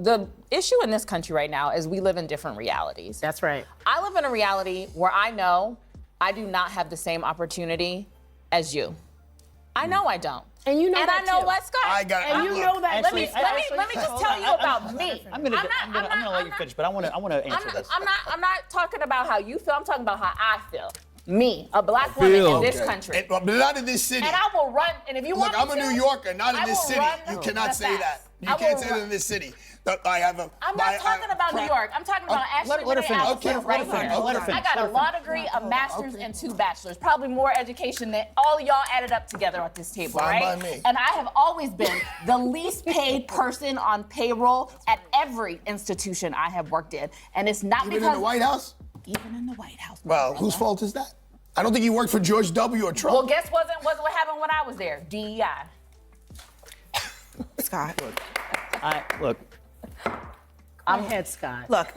the issue in this country right now is we live in different realities. That's right. I live in a reality where I know I do not have the same opportunity as you. I know I don't. And you know and that I know too. what, Scott? And you know that. Let me just tell you about me. I'm gonna let you finish, but I want to answer this. I'm not talking about how you feel. I'm talking about how I feel. Me, a black woman in this country. But not in this city. And I will run. And if you want Look, me I'm a New Yorker, not in this city. You cannot say that. You can't say that in this city. I'm not talking about New York. I'm talking about Ashley let her finish. right here. Let her finish. I got a law degree, a master's, and 2 bachelors. Probably more education than all of y'all added up together at this table, Fine right? by me. And I have always been the least paid person on payroll at every institution I have worked in. And it's not Even because... in the White House? Even in the White House. Well, whose fault is that? I don't think you worked for George W. or Trump. Well, guess wasn't what happened when I was there. DEI. Scott. Look. I'm head Scott. Look,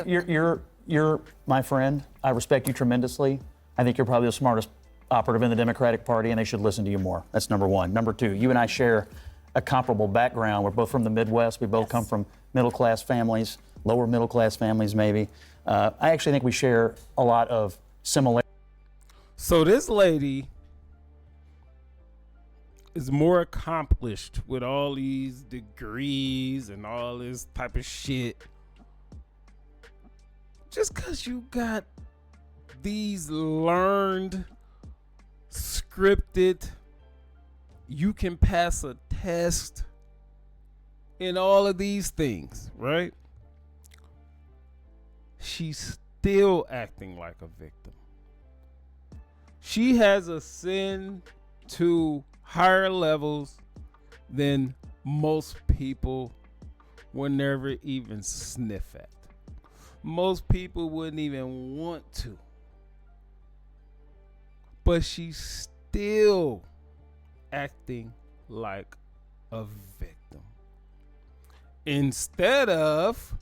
You're my friend. I respect you tremendously. I think you're probably the smartest operative in the Democratic Party, and they should listen to you more. That's number one. Number two, you and I share a comparable background. We're both from the Midwest. We both come from middle-class families, lower middle-class families maybe. I actually think we share a lot of similarities. So this lady is more accomplished with all these degrees and all this type of shit. Just because you got these learned, scripted, you can pass a test in all of these things, right? She's still acting like a victim. She has ascended to higher levels than most people will never even sniff at. Most people wouldn't even want to. But she's still acting like a victim. Instead of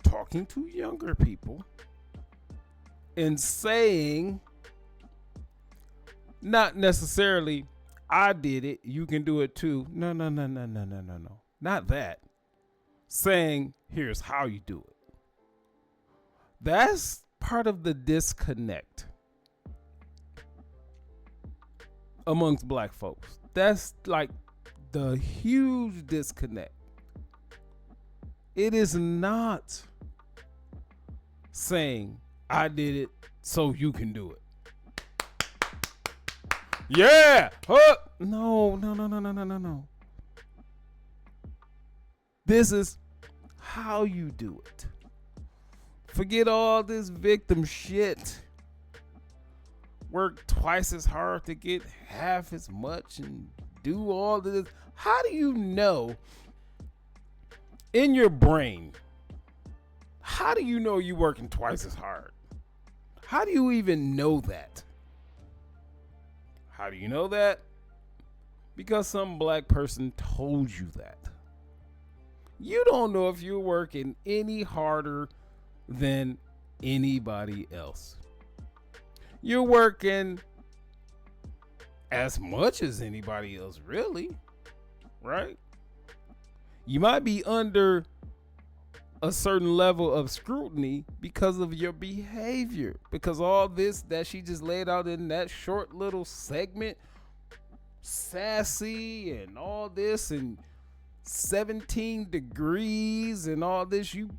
talking to younger people and saying, not necessarily, I did it, you can do it too. No. Not that. Saying, here's how you do it. That's part of the disconnect amongst black folks. That's like the huge disconnect. It is not saying, I did it so you can do it. Yeah. No. This is how you do it. Forget all this victim shit. Work twice as hard to get half as much and do all this. How do you know in your brain? How do you know you're working twice as hard? How do you even know that? How do you know that? Because some black person told you that. You don't know if you're working any harder than anybody else. You're working as much as anybody else, really, right? You might be under a certain level of scrutiny because of your behavior, because all this that she just laid out in that short little segment, sassy and all this and 17 degrees and all this, you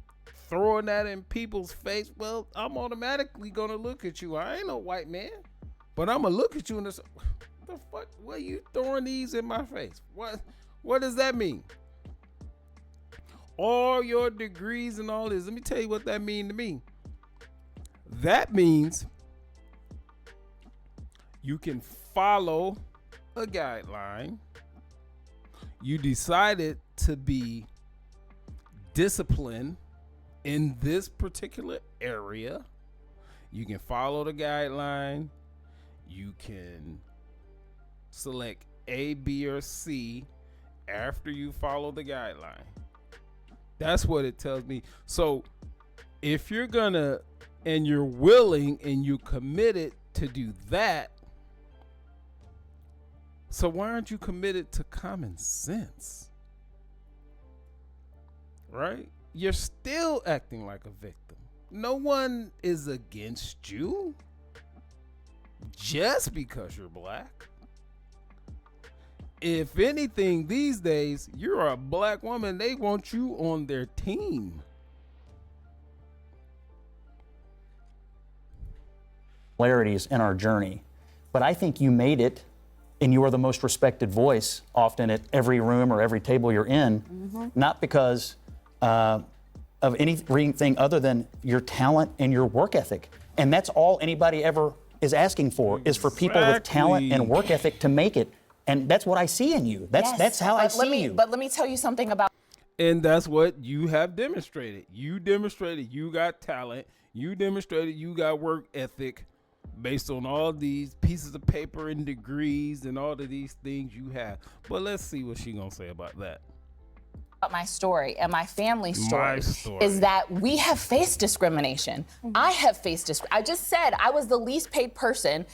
throwing that in people's face. Well, I'm automatically gonna look at you. I ain't no white man, but I'm gonna look at you and say, the fuck, what are you throwing these in my face? What does that mean? All your degrees and all this. Let me tell you what that means to me. That means you can follow a guideline. You decided to be disciplined in this particular area. You can follow the guideline. You can select A, B, or C after you follow the guideline. That's what it tells me. So if you're gonna, and you're willing and you committed to do that, so why aren't you committed to common sense? right? You're still acting like a victim. No one is against you just because you're black. If anything, these days, you're a black woman, they want you on their team. Similarities in our journey, but I think you made it, and you are the most respected voice often at every room or every table you're in, not because of anything other than your talent and your work ethic. And that's all anybody ever is asking for, is for people with talent and work ethic to make it. And that's what I see in you. That's how I see you. But let me tell you something about. And that's what you have demonstrated. You demonstrated you got talent. You demonstrated you got work ethic based on all these pieces of paper and degrees and all of these things you have. But let's see what she's going to say about that. My story and my family story is that we have faced discrimination. I have faced discrimination. I just said I was the least paid person,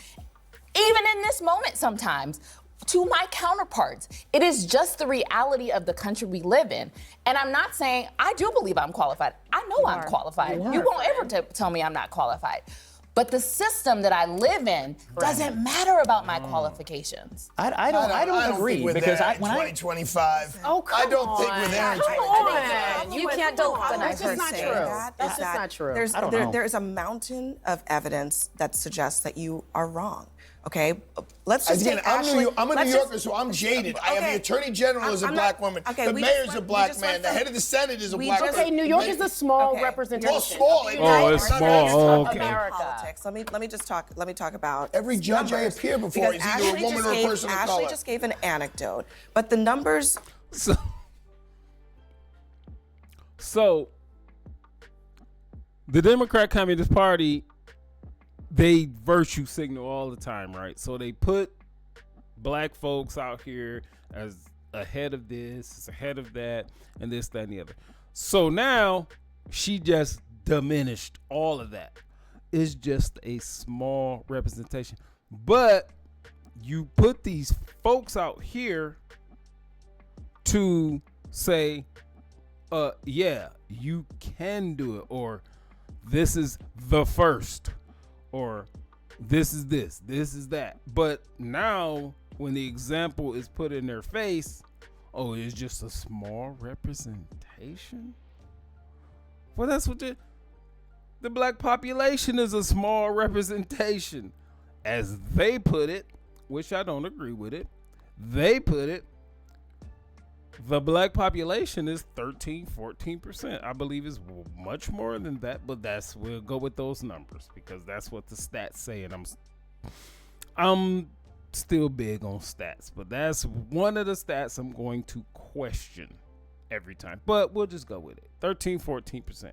even in this moment sometimes, to my counterparts. It is just the reality of the country we live in. And I'm not saying, I do believe I'm qualified. I know I'm qualified. You won't ever tell me I'm not qualified. But the system that I live in doesn't matter about my qualifications. I don't agree think we're because there when in 2025. Oh, come I don't think we're there in 2025. You can't deny That's just not saying true. that. That's Is just that not true. There is a mountain of evidence that suggests that you are wrong. Okay, let's just Again, take Ashley. I'm a let's New just- Yorker, so I'm jaded. I am Okay. the Attorney General is a I'm black not- woman. okay, The we mayor's just a went- black we just man. went The from- head of the Senate is a we black just- person. Okay, New York is a small representation. Well, small. Oh, it's small. Oh, okay. Politics. Let me talk about Every judge I numbers. appear before Because is either a Ashley woman just or a gave- person of Ashley color. just gave an anecdote, but the numbers. So the Democrat Communist Party, they virtue signal all the time, right? So they put black folks out here as ahead of this, ahead of that, and this, that, and the other. So now she just diminished all of that. It's just a small representation. But you put these folks out here to say, yeah, you can do it, or this is the first, or this is that. But now when the example is put in their face, oh, it's just a small representation? Well, that's what the black population is, a small representation. As they put it, which I don't agree with it, they put it, the black population is 13-14%. I believe it's much more than that, but we'll go with those numbers because that's what the stats say, and I'm still big on stats, but that's one of the stats I'm going to question every time. But we'll just go with it. 13-14%.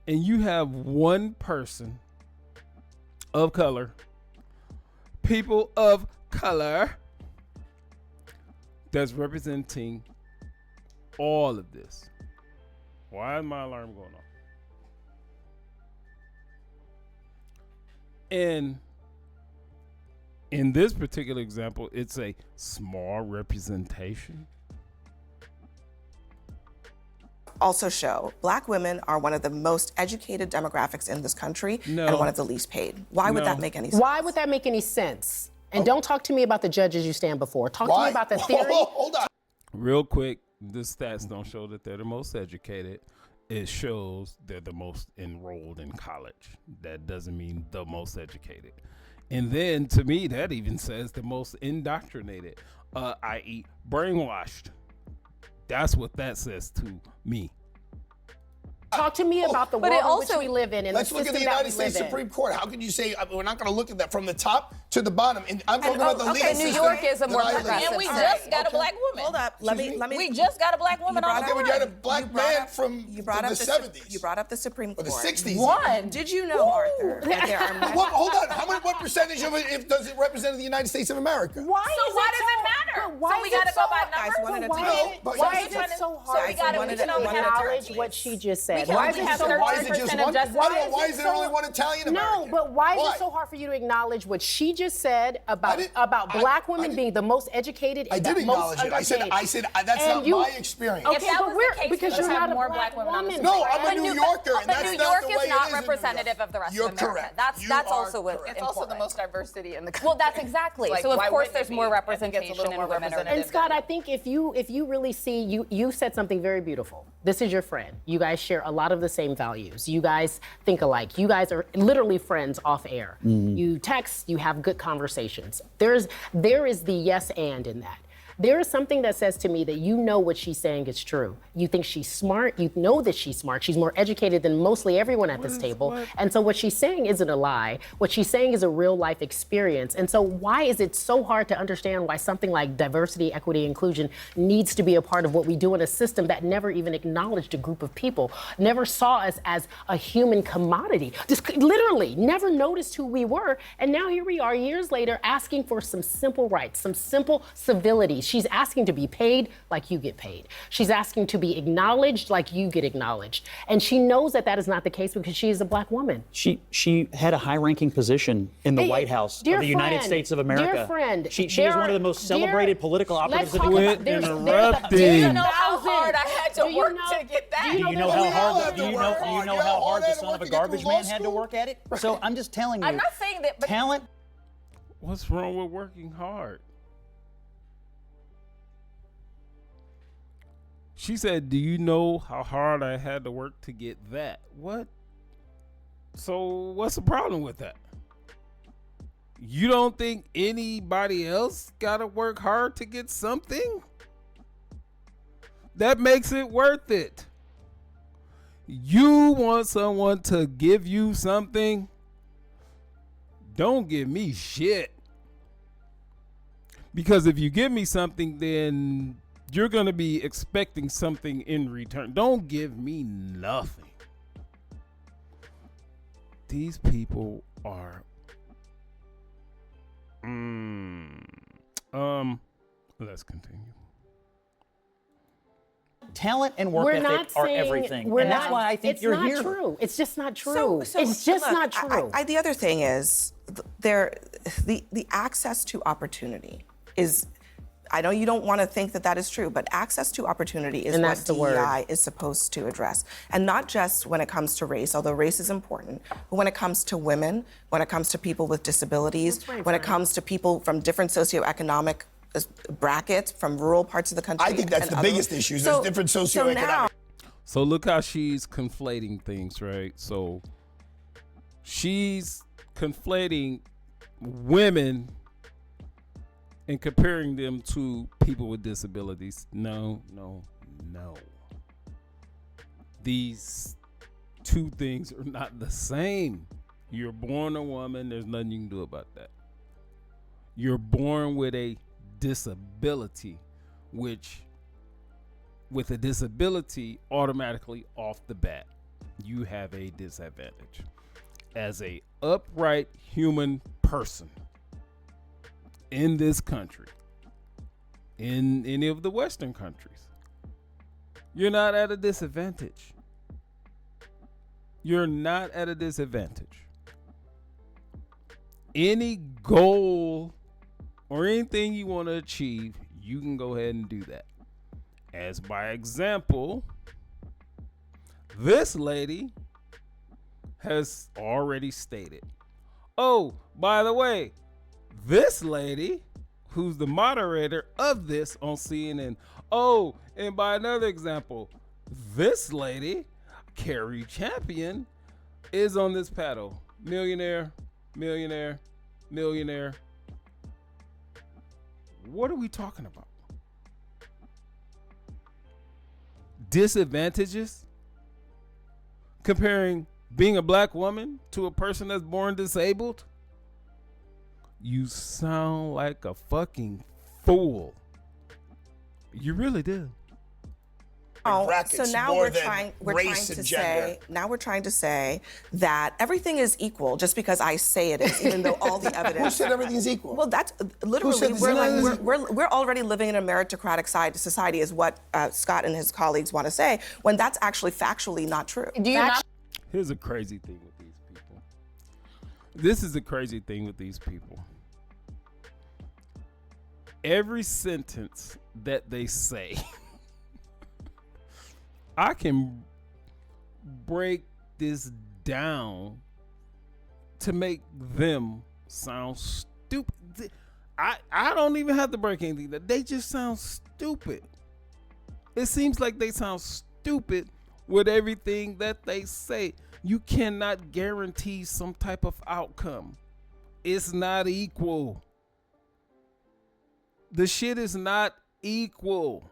And you have one person of color, people of color, that's representing all of this. Why is my alarm going off? And in this particular example, it's a small representation. Also show black women are one of the most educated demographics in this country No. and one of the least paid. Why would No. that make any sense? Why would that make any sense? And don't talk to me about the judges you stand before. Talk to Why? me about the theory. Hold on. Real quick, the stats don't show that they're the most educated. It shows they're the most enrolled in college. That doesn't mean the most educated. And then to me, that even says the most indoctrinated, i.e. brainwashed. That's what that says to me. Talk to me about the But world it in which also- we live in and Let's the look at system the that United we live States in. Supreme Court. How could you say we're not going to look at that from the top to the bottom? And I'm talking about the legal okay, New system York is a that more I live in. progressive And we state. just got a black woman. Hold up. Let me. We just got a black woman on the Okay, but board. you had a black man from you brought the up 70s. You brought up the Supreme or Court. the 60s. One. Did you know, Arthur, that there are many? Hold on. What percentage of it does it represent the United States of America? Why So is why it does so- it matter? but why So we is it gotta so go by hard? Guys, numbers? one at a Why time. is it- why is it so hard? So we gotta one we at can a- only one have at a time. acknowledge what she just said. said. can Why only is it have so hard? Why is it just 30% of one? justice. Why is it only one Italian American? No, but why is Why? it so hard for you to acknowledge what she just said about didn't- black I women didn't- being the most educated I and did the most acknowledge it. I said underpaid? that's And not you- my experience. Okay, If that but was we're the case, because let's you're have not a more black black women on this woman. No, I'm a New Yorker, and But that's New not York the is way not it is in New representative York. of the rest You're of America. correct. That's You are also what correct. It's also the important. most diversity in the country. Well, that's exactly. Like, So of why course wouldn't there's it more be? I think it's a representation little in more women. representative. And Scott, I think if you really see you said something very beautiful. This is your friend. You guys share a lot of the same values. You guys think alike. You guys are literally friends off air. You text. You have good conversations. There is the yes and in that. There is something that says to me that you know what she's saying is true. You think she's smart. You know that she's smart. She's more educated than mostly everyone at this table. And so what she's saying isn't a lie. What she's saying is a real life experience. And so why is it so hard to understand why something like diversity, equity, inclusion needs to be a part of what we do in a system that never even acknowledged a group of people, never saw us as a human commodity, just literally never noticed who we were. And now here we are years later asking for some simple rights, some simple civilities. She's asking to be paid like you get paid. She's asking to be acknowledged like you get acknowledged. And she knows that that is not the case because she is a black woman. She had a high-ranking position in the White House of the United States of America. Dear friend, she is one of the most celebrated political operatives in the country. country. Interrupting. Do you know how hard I had to work to get that? Do you know we how all hard? have Do to you work know? hard. Do you know You know how how hard hard the I had to son of work a to get garbage through law man had to school? work at it? So I'm just telling you. I'm not saying that, but talent. What's wrong with working hard? She said, "Do you know how hard I had to work to get that?" What? So what's the problem with that? You don't think anybody else gotta work hard to get something? That makes it worth it. You want someone to give you something? Don't give me shit. Because if you give me something, then you're going to be expecting something in return. Don't give me nothing. These people are let's continue. Talent and work We're ethic not are saying everything, and that's why I think you're here. It's not true. It's just not true. So it's just look, not true. The other thing is the access to opportunity is. I know you don't want to think that that is true, but access to opportunity is And what that's the word. DEI is supposed to address. And not just when it comes to race, although race is important, but when it comes to women, when it comes to people with disabilities, when it comes to people from different socioeconomic brackets, from rural parts of the country. I think that's and the other- biggest issue. There's different So now, socioeconomic. So look how she's conflating things, right? So she's conflating women and comparing them to people with disabilities. No. These two things are not the same. You're born a woman, there's nothing you can do about that. You're born with a disability, which with a disability, automatically off the bat, you have a disadvantage. As a upright human person in this country, in any of the Western countries, you're not at a disadvantage. You're not at a disadvantage. Any goal or anything you want to achieve, you can go ahead and do that. As by example, this lady has already stated, oh, by the way, this lady, who's the moderator of this on CNN, oh, and by another example, this lady, Carrie Champion, is on this panel. Millionaire. What are we talking about? Disadvantages? Comparing being a black woman to a person that's born disabled? You sound like a fucking fool. You really do. brackets so now more we're than trying race to and gender. say that everything is equal just because I say it is, even though all the evidence. Who said everything is equal? Well, that's literally said this we're already living in a meritocratic society, is what Scott and his colleagues want to say, when that's actually factually not true. Do you not? Here's a crazy thing with these people. This is a crazy thing with these people. Every sentence that they say, I can break this down to make them sound stupid. I don't even have to break anything. They just sound stupid. It seems like they sound stupid with everything that they say. You cannot guarantee some type of outcome. It's not equal. The shit is not equal.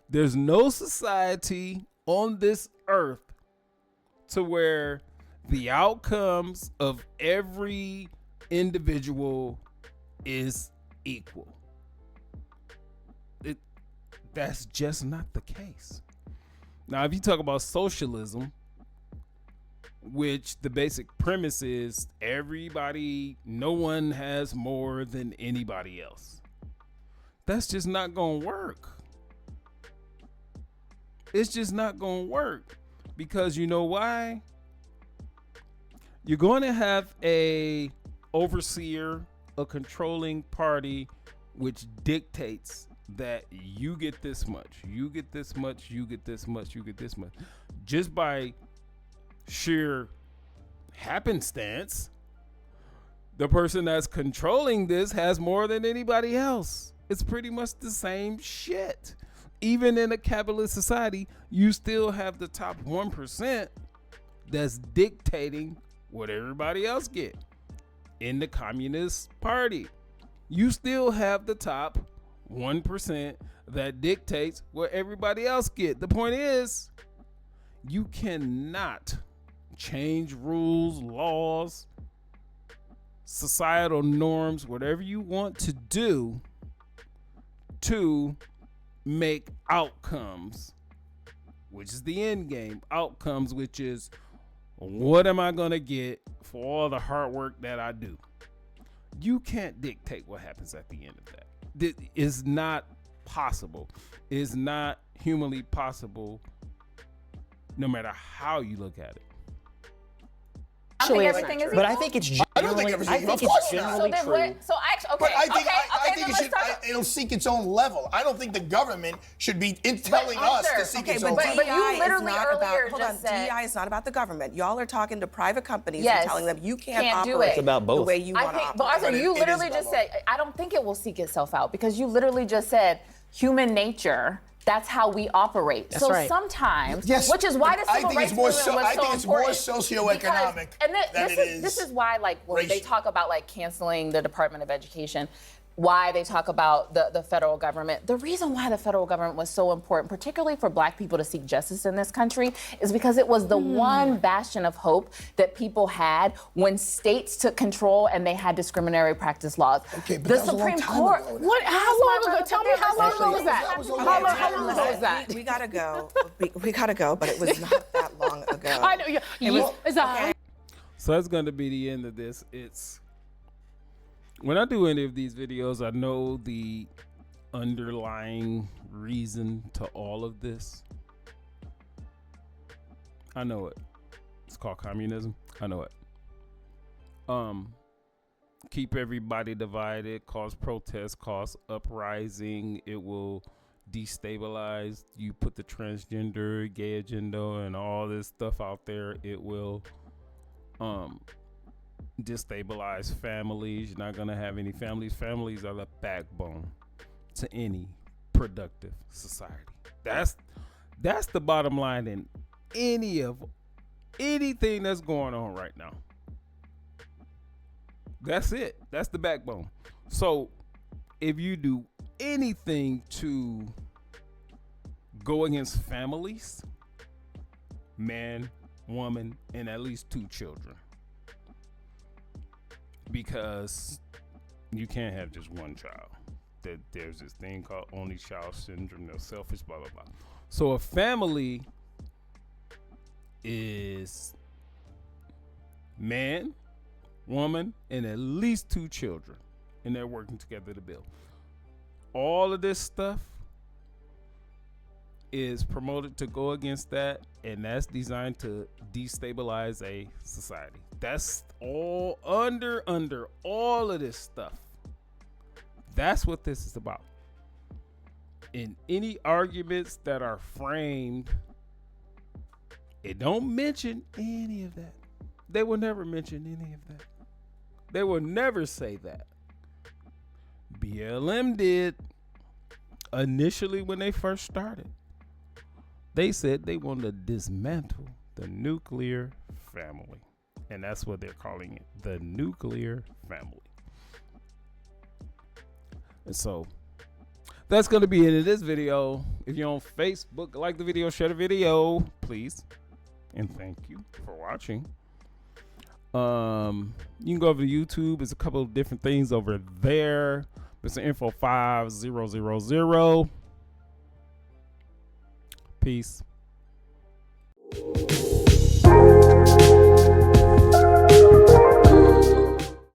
There's no society on this earth to where the outcomes of every individual is equal. That's just not the case. Now, if you talk about socialism, which the basic premise is no one has more than anybody else. That's just not gonna work. It's just not gonna work, because you know why? You're going to have a overseer, a controlling party, which dictates that you get this much, you get this much, you get this much, you get this much, just by sheer happenstance. The person that's controlling this has more than anybody else. It's pretty much the same shit. Even in a capitalist society, you still have the top 1% that's dictating what everybody else get. In the Communist Party, you still have the top 1% that dictates what everybody else get. The point is, you cannot change rules, laws, societal norms, whatever you want to do to make outcomes, which is the end game. Outcomes, which is, what am I going to get for all the hard work that I do? You can't dictate what happens at the end of that. It is not possible. It is not humanly possible, no matter how you look at it. I think everything is equal. But I think it's generally, So then what? So actually, okay. But I think, I then think let's talk. it'll seek its own level. I don't think the government should be telling us to seek its own level. but you DEI literally is not earlier about, just said- DEI is not about the government. Y'all are talking to private companies Yes. and telling them you can't do operate it. It's about both. the way you want to But operate. Arthur, you it is literally just double. said, I don't think it will seek itself out, because you literally just said human nature. That's how we operate. That's so right. sometimes, Yes, which is why the I civil think rights it's more movement so- was I think so it's more important. socioeconomic Because- and than this it this is is why, like, when they racial. talk about like canceling the Department of Education, why they talk about the federal government. The reason why the federal government was so important, particularly for Black people to seek justice in this country, is because it was the one bastion of hope that people had when states took control and they had discriminatory practice laws. Okay, but the that was a long Supreme time Court. ago. What? How long ago? Tell me how long ago was that? That was a long How time long ago. ago was that? We gotta go. We gotta go, but it was not that long ago. I know. So that's going to be the end of this. It's when I do any of these videos, I know the underlying reason to all of this. I know it. It's called communism. I know it. Keep everybody divided, cause protests, cause uprising. It will destabilize. You put the transgender, gay agenda, and all this stuff out there. It will destabilize families. You're not gonna have any families. Families are the backbone to any productive society. That's the bottom line in anything that's going on right now. That's it. That's the backbone. So if you do anything to go against families, man, woman, and at least 2 children, because you can't have just one child. that there's this thing called only child syndrome. They're selfish, blah blah blah. So a family is man, woman, and at least 2 children, and they're working together to build. All of this stuff is promoted to go against that, and that's designed to destabilize a society. That's all under all of this stuff. That's what this is about. In any arguments that are framed, it don't mention any of that. They will never mention any of that. They will never say that. BLM did initially when they first started. They said they wanted to dismantle the nuclear family. And that's what they're calling it, the nuclear family. And so that's going to be it in this video. If you're on Facebook, like the video, share the video, please. And thank you for watching. You can go over to YouTube. There's a couple of different things over there. It's an info 5000. Peace.